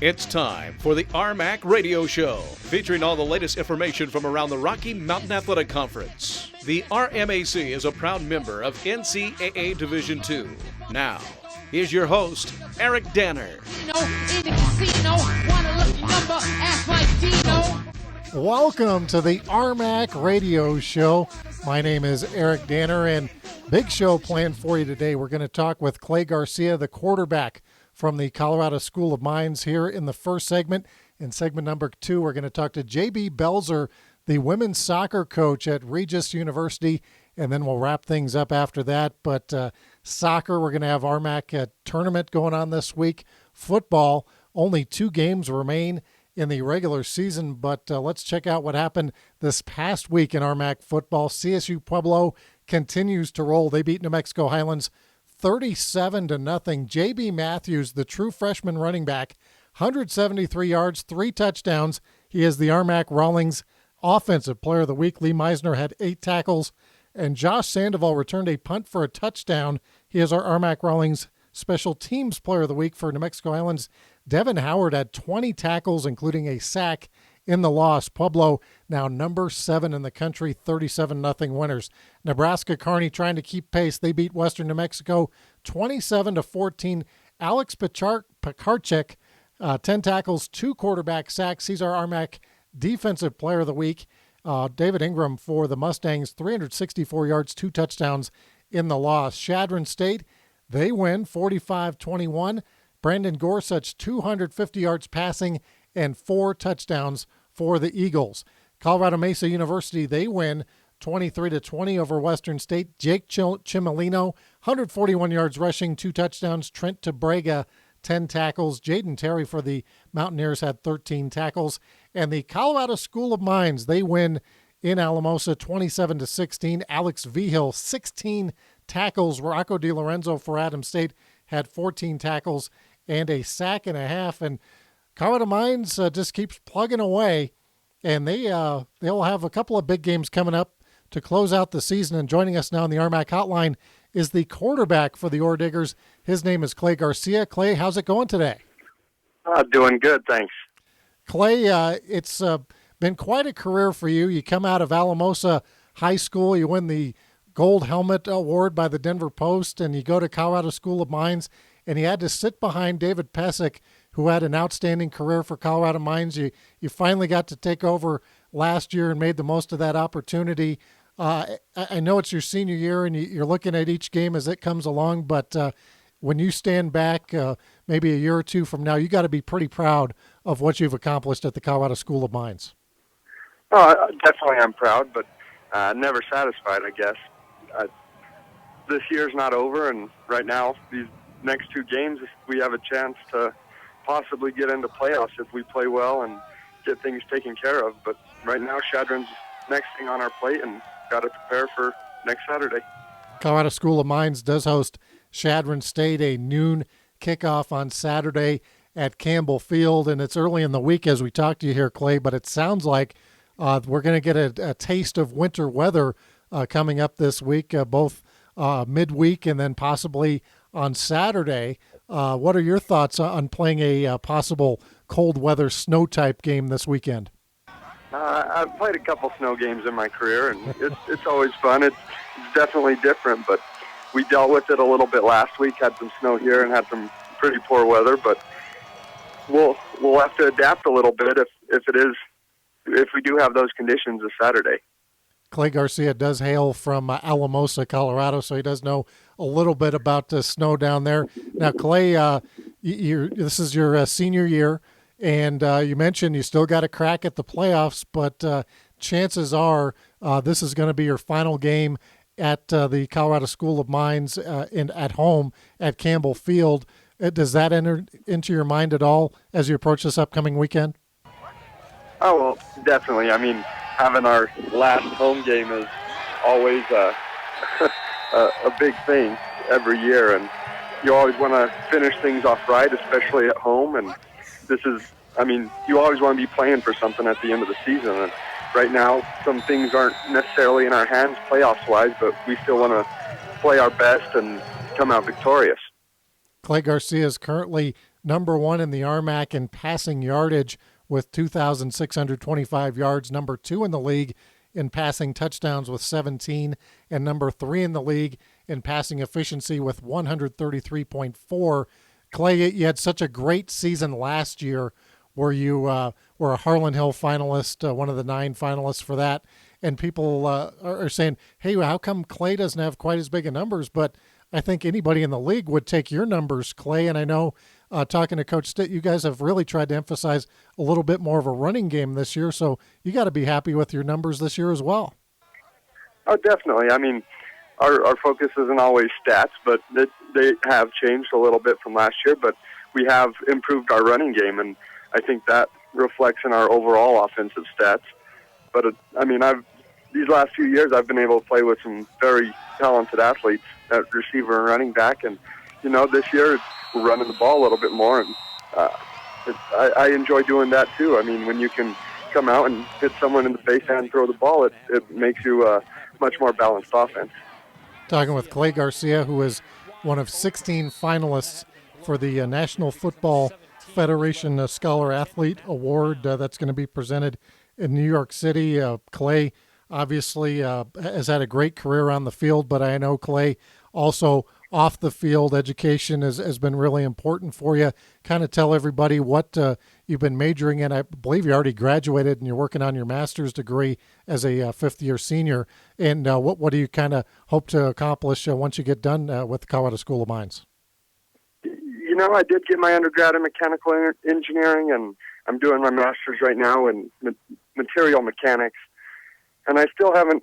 It's time for the RMAC Radio Show, featuring all the latest information from around the Rocky Mountain Athletic Conference. The RMAC is a proud member of NCAA Division II. Now, here's your host, Eric Danner. Welcome to the RMAC Radio Show. My name is Eric Danner, and big show planned for you today. We're going to talk with Clay Garcia, the quarterback from the Colorado School of Mines here in the first segment. In segment number 2, we're going to talk to J.B. Belzer, the women's soccer coach at Regis University, and then we'll wrap things up after that. But soccer, we're going to have RMAC tournament going on this week. Football, only 2 games remain in the regular season, but let's check out what happened this past week in RMAC football. CSU Pueblo continues to roll. They beat New Mexico Highlands 37-0. J.B. Matthews, the true freshman running back, 173 yards, 3 touchdowns. He is the RMAC Rawlings Offensive Player of the Week. Lee Meisner had 8 tackles, and Josh Sandoval returned a punt for a touchdown. He is our RMAC Rawlings Special Teams Player of the Week for New Mexico Highlands. Devin Howard had 20 tackles, including a sack in the loss. Pueblo now number 7 in the country, 37-0 winners. Nebraska Kearney trying to keep pace. They beat Western New Mexico 27-14. Alex Pekarczyk, 10 tackles, 2 quarterback sacks. He's our RMAC Defensive Player of the Week. David Ingram for the Mustangs, 364 yards, 2 touchdowns in the loss. Chadron State, they win 45-21. Brandon Gorsuch, 250 yards passing and 4 touchdowns for the Eagles. Colorado Mesa University, they win 23-20 over Western State. Jake Chimolino, 141 yards rushing, 2 touchdowns. Trent Tabrega, 10 tackles. Jaden Terry for the Mountaineers had 13 tackles. And the Colorado School of Mines, they win in Alamosa 27-16. Alex Vigil, 16 tackles. Rocco DiLorenzo for Adams State had 14 tackles and a sack and a half. And Colorado Mines just keeps plugging away, and they'll have a couple of big games coming up to close out the season. And joining us now on the RMAC hotline is the quarterback for the Orediggers. His name is Clay Garcia. Clay, how's it going today? Doing good, thanks. Clay, it's been quite a career for you. You come out of Alamosa High School, you win the Gold Helmet Award by the Denver Post, and you go to Colorado School of Mines, and you had to sit behind David Pesic, who had an outstanding career for Colorado Mines. You finally got to take over last year and made the most of that opportunity. I know it's your senior year, and you're looking at each game as it comes along, but when you stand back maybe a year or 2 from now, you got to be pretty proud of what you've accomplished at the Colorado School of Mines. Oh, definitely I'm proud, but never satisfied, I guess. This year's not over, and right now, these next 2 games, we have a chance to possibly get into playoffs if we play well and get things taken care of. But right now, Chadron's next thing on our plate, and got to prepare for next Saturday. Colorado School of Mines does host Chadron State, a noon kickoff on Saturday at Campbell Field, and it's early in the week as we talk to you here, Clay, but it sounds like we're going to get a taste of winter weather coming up this week, both midweek and then possibly on Saturday. What are your thoughts on playing a possible cold weather snow type game this weekend? I've played a couple snow games in my career, and it's always fun. It's definitely different, but we dealt with it a little bit last week. Had some snow here and had some pretty poor weather, but we'll have to adapt a little bit if we do have those conditions this Saturday. Clay Garcia does hail from Alamosa, Colorado, so he does know a little bit about the snow down there. Now, Clay, this is your senior year, and you mentioned you still got a crack at the playoffs, but chances are this is going to be your final game at the Colorado School of Mines at home at Campbell Field. Does that enter into your mind at all as you approach this upcoming weekend? Oh, well, definitely. I mean, having our last home game is always a big thing every year, and you always want to finish things off right, especially at home. And this is, I mean, you always want to be playing for something at the end of the season. And right now, some things aren't necessarily in our hands playoffs-wise, but we still want to play our best and come out victorious. Clay Garcia is currently number 1 in the RMAC in passing yardage with 2,625 yards, number 2 in the league in passing touchdowns with 17, and number 3 in the league in passing efficiency with 133.4. Clay, you had such a great season last year where you were a Harlan Hill finalist, one of the 9 finalists for that, and people are saying, hey, how come Clay doesn't have quite as big of numbers? But I think anybody in the league would take your numbers, Clay, and I know talking to Coach Stitt, you guys have really tried to emphasize a little bit more of a running game this year, so you got to be happy with your numbers this year as well. Oh, definitely. I mean, our focus isn't always stats, but they have changed a little bit from last year, but we have improved our running game, and I think that reflects in our overall offensive stats. But, these last few years I've been able to play with some very talented athletes at receiver and running back, and, this year we're running the ball a little bit more, and I enjoy doing that too. I mean, when you can come out and hit someone in the face and throw the ball, it makes you a much more balanced offense. Talking with Clay Garcia, who is one of 16 finalists for the National Football Federation Scholar Athlete Award that's going to be presented in New York City. Clay obviously has had a great career on the field, but I know, Clay, also off the field education has been really important for you. Kind of tell everybody what you've been majoring in. I believe you already graduated and you're working on your master's degree as a fifth-year senior. And what do you kind of hope to accomplish once you get done with the Colorado School of Mines? I did get my undergrad in mechanical engineering, and I'm doing my master's right now in material mechanics. And I still haven't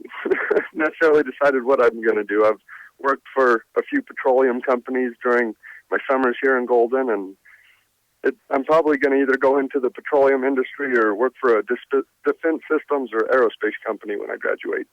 necessarily decided what I'm going to do. I've worked for a few petroleum companies during my summers here in Golden, and I'm probably going to either go into the petroleum industry or work for a defense systems or aerospace company when I graduate.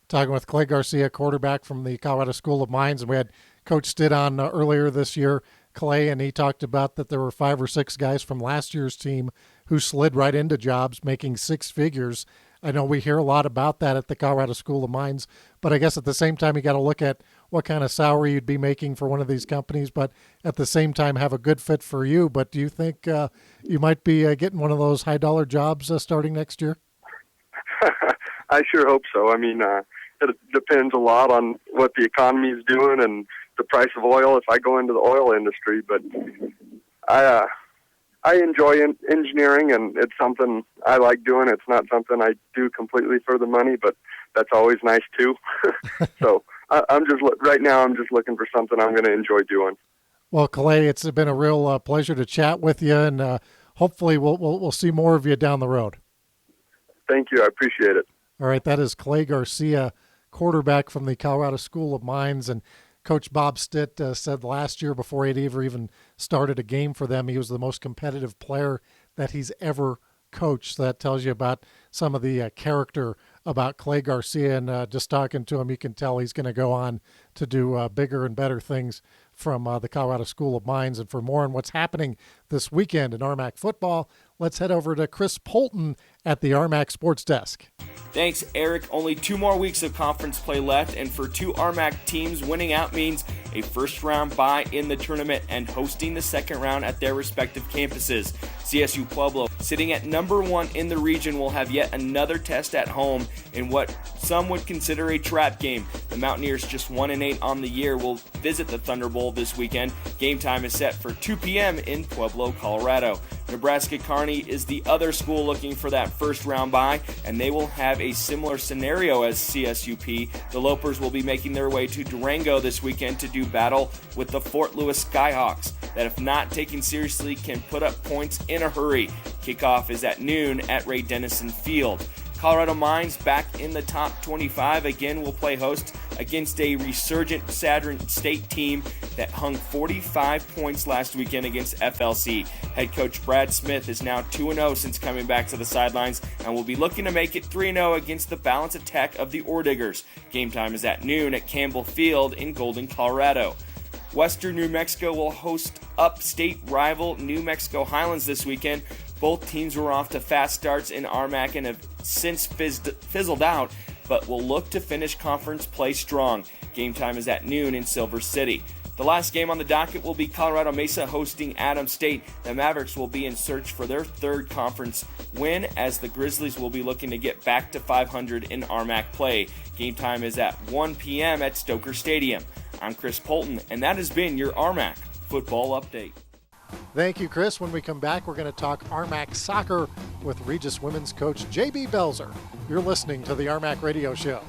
Talking with Clay Garcia, quarterback from the Colorado School of Mines, and we had Coach Stitt on earlier this year, Clay, and he talked about that there were 5 or 6 guys from last year's team who slid right into jobs making 6 figures. I know we hear a lot about that at the Colorado School of Mines, but I guess at the same time you got to look at what kind of salary you'd be making for one of these companies, but at the same time have a good fit for you. But do you think you might be getting one of those high-dollar jobs starting next year? I sure hope so. I mean, it depends a lot on what the economy is doing and the price of oil if I go into the oil industry, but I enjoy engineering, and it's something I like doing. It's not something I do completely for the money, but that's always nice too. So right now I'm just looking for something I'm going to enjoy doing. Well, Clay, it's been a real pleasure to chat with you, and hopefully we'll see more of you down the road. Thank you. I appreciate it. All right, that is Clay Garcia, quarterback from the Colorado School of Mines, and Coach Bob Stitt said last year, before he'd ever even started a game for them, he was the most competitive player that he's ever coached. So that tells you about some of the character about Clay Garcia, and just talking to him, you can tell he's going to go on to do bigger and better things from the Colorado School of Mines. And for more on what's happening this weekend in RMAC football, let's head over to Chris Polton at the RMAC Sports Desk. Thanks, Eric. Only 2 more weeks of conference play left, and for 2 RMAC teams, winning out means a first-round bye in the tournament and hosting the second round at their respective campuses. CSU Pueblo, sitting at number 1 in the region, will have yet another test at home in what some would consider a trap game. The Mountaineers, just 1-8 on the year, will visit the Thunder Bowl this weekend. Game time is set for 2 p.m. in Pueblo, Colorado. Nebraska Kearney is the other school looking for that first-round bye, and they will have a similar scenario as CSUP. The Lopers will be making their way to Durango this weekend to do battle with the Fort Lewis Skyhawks that, if not taken seriously, can put up points in a hurry. Kickoff is at noon at Ray Dennison Field. Colorado Mines, back in the top 25, again will play host against a resurgent Chadron State team that hung 45 points last weekend against FLC. Head coach Brad Smith is now 2-0 since coming back to the sidelines and will be looking to make it 3-0 against the balanced attack of the Orediggers. Game time is at noon at Campbell Field in Golden, Colorado. Western New Mexico will host upstate rival New Mexico Highlands this weekend. Both teams were off to fast starts in RMAC and have since fizzled out, but will look to finish conference play strong. Game time is at noon in Silver City. The last game on the docket will be Colorado Mesa hosting Adams State. The Mavericks will be in search for their third conference win, as the Grizzlies will be looking to get back to 500 in RMAC play. Game time is at 1 p.m. at Stoker Stadium. I'm Chris Polton, and that has been your RMAC Football Update. Thank you, Chris. When we come back, we're going to talk RMAC soccer with Regis women's coach J.B. Belzer. You're listening to the RMAC Radio Show.